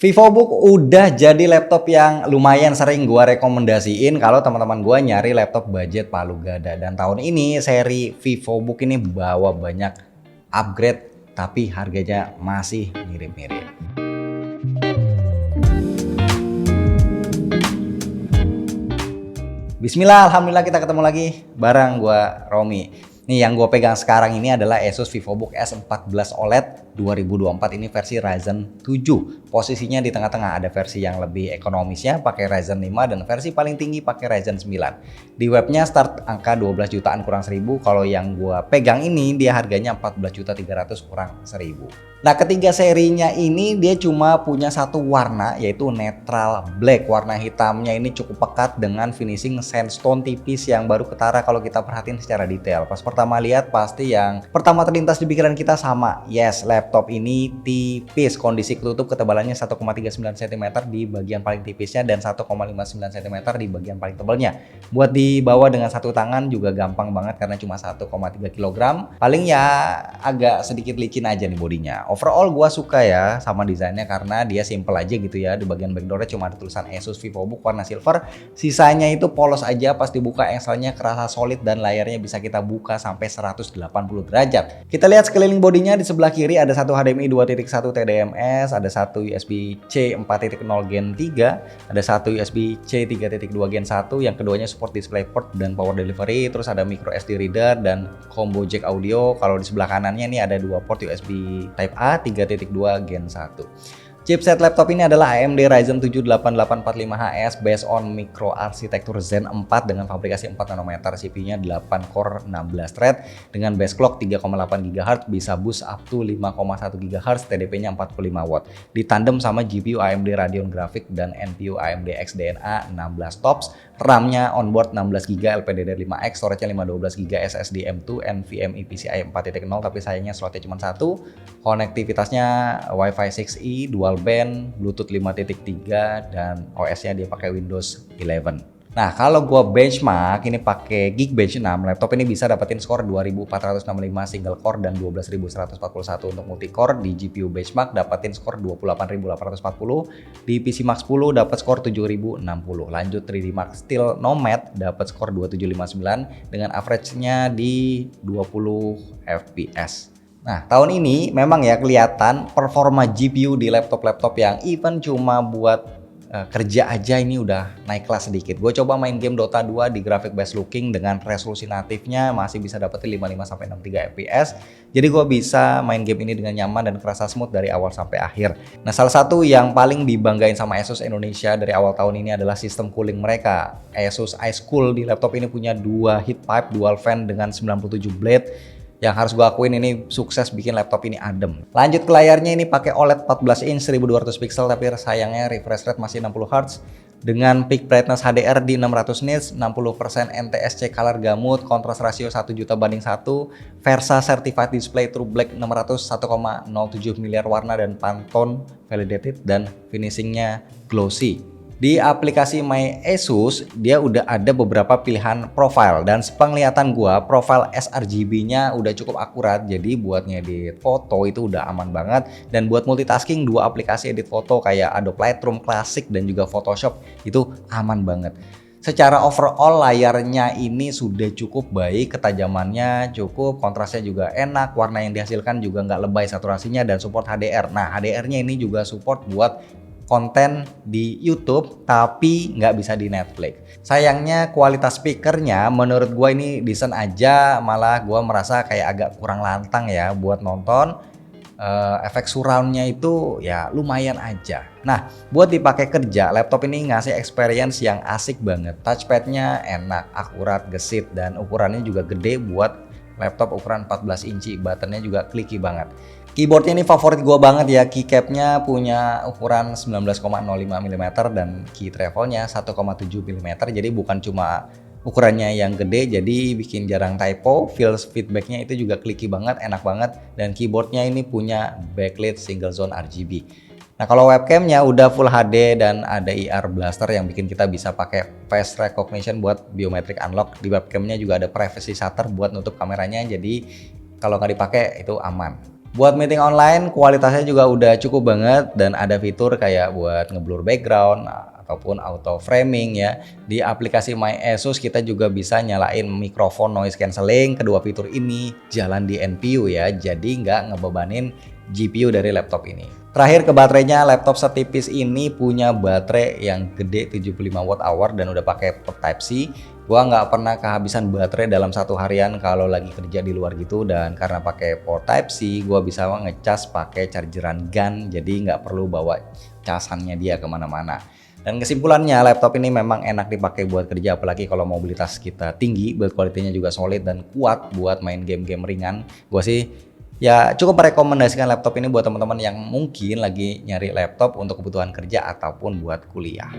VivoBook udah jadi laptop yang lumayan sering gua rekomendasiin kalau teman-teman gua nyari laptop budget palu gada. Dan tahun ini seri VivoBook ini bawa banyak upgrade tapi harganya masih mirip-mirip. Bismillah, alhamdulillah kita ketemu lagi bareng gua Romi. Nih yang gue pegang sekarang ini adalah Asus VivoBook S14 OLED 2024, ini versi Ryzen 7. Posisinya di tengah-tengah, ada versi yang lebih ekonomisnya pakai Ryzen 5 dan versi paling tinggi pakai Ryzen 9. Di webnya start angka 12 jutaan kurang 1000. Kalau yang gue pegang ini dia harganya 14.300.000 kurang 1000. Nah, ketiga serinya ini dia cuma punya satu warna, yaitu netral black. Warna hitamnya ini cukup pekat dengan finishing sandstone tipis yang baru ketara kalau kita perhatiin secara detail. Pas pertama lihat pasti yang pertama terlintas di pikiran kita sama. Yes, laptop ini tipis. Kondisi ketutup ketebalannya 1,39 cm di bagian paling tipisnya dan 1,59 cm di bagian paling tebalnya. Buat dibawa dengan satu tangan juga gampang banget karena cuma 1,3 kg. Paling ya agak sedikit licin aja nih bodinya. Overall gua suka ya sama desainnya karena dia simple aja gitu ya. Di bagian backdoornya cuma ada tulisan Asus VivoBook warna silver. Sisanya itu polos aja, pas dibuka engselnya kerasa solid dan layarnya bisa kita buka sampai 180 derajat. Kita lihat sekeliling bodinya, di sebelah kiri ada satu HDMI 2.1 TDMS, ada satu USB-C 4.0 Gen 3, ada satu USB-C 3.2 Gen 1, yang keduanya support DisplayPort dan power delivery, terus ada micro SD reader dan combo jack audio. Kalau di sebelah kanannya ini ada dua port USB Type A 3.2 Gen 1. Chipset laptop ini adalah AMD Ryzen 7 8845HS based on micro arsitektur Zen 4 dengan fabrikasi 4 nanometer, CPU-nya 8 core 16 thread dengan base clock 3,8 GHz, bisa boost up to 5,1 GHz, TDP-nya 45 watt. Ditandem sama GPU AMD Radeon Graphics dan NPU AMD XDNA 16 TOPS, RAM-nya onboard 16GB LPDDR5X, storage-nya 512GB SSD M2 NVMe PCIe 4.0, tapi sayangnya slotnya cuma satu. Konektivitasnya Wi-Fi 6E, dual band, Bluetooth 5.3 dan OS-nya dia pakai Windows 11. Nah, kalau gua benchmark ini pakai Geekbench 6, laptop ini bisa dapetin skor 2465 single core dan 12141 untuk multicore. Di GPU benchmark dapetin skor 28840, di PC Mark 10 dapat skor 7060. Lanjut 3D Mark Steel Nomad dapat skor 2759 dengan average-nya di 20 fps. Nah, tahun ini memang ya kelihatan performa GPU di laptop-laptop yang even cuma buat kerja aja ini udah naik kelas sedikit. Gue coba main game Dota 2 di graphic best looking dengan resolusi natifnya masih bisa dapetin 55-63 fps. Jadi gue bisa main game ini dengan nyaman dan kerasa smooth dari awal sampai akhir. Nah, salah satu yang paling dibanggain sama Asus Indonesia dari awal tahun ini adalah sistem cooling mereka. Asus Ice Cool di laptop ini punya dua heat pipe dual fan dengan 97 blade. Yang harus gue akuin ini sukses bikin laptop ini adem. Lanjut ke layarnya, ini pakai OLED 14 inch 1200 pixel, tapi sayangnya refresh rate masih 60 Hz dengan peak brightness HDR di 600 nits, 60% NTSC color gamut, contrast ratio 1 juta banding 1, Versa certified display true black 600 1,07 miliar warna dan Pantone validated dan finishingnya glossy. Di aplikasi My Asus dia udah ada beberapa pilihan profile dan sepenglihatan gua profile sRGB-nya udah cukup akurat, jadi buat ngedit foto itu udah aman banget, dan buat multitasking dua aplikasi edit foto kayak Adobe Lightroom Classic dan juga Photoshop itu aman banget. Secara overall layarnya ini sudah cukup baik, ketajamannya cukup, kontrasnya juga enak, warna yang dihasilkan juga nggak lebay saturasinya dan support HDR. Nah, HDR-nya ini juga support buat konten di YouTube tapi nggak bisa di Netflix. Sayangnya kualitas speakernya menurut gue ini decent aja, malah gue merasa kayak agak kurang lantang ya buat nonton. Efek surroundnya itu ya lumayan aja. Nah, buat dipakai kerja, laptop ini ngasih experience yang asik banget. Touchpadnya enak, akurat, gesit, dan ukurannya juga gede buat laptop ukuran 14 inci. Buttonnya juga clicky banget. Keyboardnya ini favorit gue banget ya, keycapnya punya ukuran 19,05 mm dan key travelnya 1,7 mm, jadi bukan cuma ukurannya yang gede jadi bikin jarang typo. Feedbacknya itu juga clicky banget, enak banget, dan keyboardnya ini punya backlit single zone RGB. Nah, kalau webcamnya udah Full HD dan ada IR Blaster yang bikin kita bisa pakai face recognition buat biometric unlock. Di webcamnya juga ada privacy shutter buat nutup kameranya, jadi kalau nggak dipakai itu aman. Buat meeting online kualitasnya juga udah cukup banget dan ada fitur kayak buat ngeblur background ataupun auto framing ya. Di aplikasi My ASUS kita juga bisa nyalain mikrofon noise cancelling. Kedua fitur ini jalan di NPU ya, jadi nggak ngebebanin GPU dari laptop ini. Terakhir ke baterainya, laptop setipis ini punya baterai yang gede 75 watt hour dan udah pakai port Type-C. Gua nggak pernah kehabisan baterai dalam satu harian kalau lagi kerja di luar gitu, dan karena pakai port Type-C gua bisa ngecas pakai chargeran GAN, jadi nggak perlu bawa casannya dia kemana-mana. Dan kesimpulannya, laptop ini memang enak dipakai buat kerja, apalagi kalau mobilitas kita tinggi, build quality-nya juga solid dan kuat buat main game-game ringan. Gua sih ya cukup merekomendasikan laptop ini buat teman-teman yang mungkin lagi nyari laptop untuk kebutuhan kerja ataupun buat kuliah.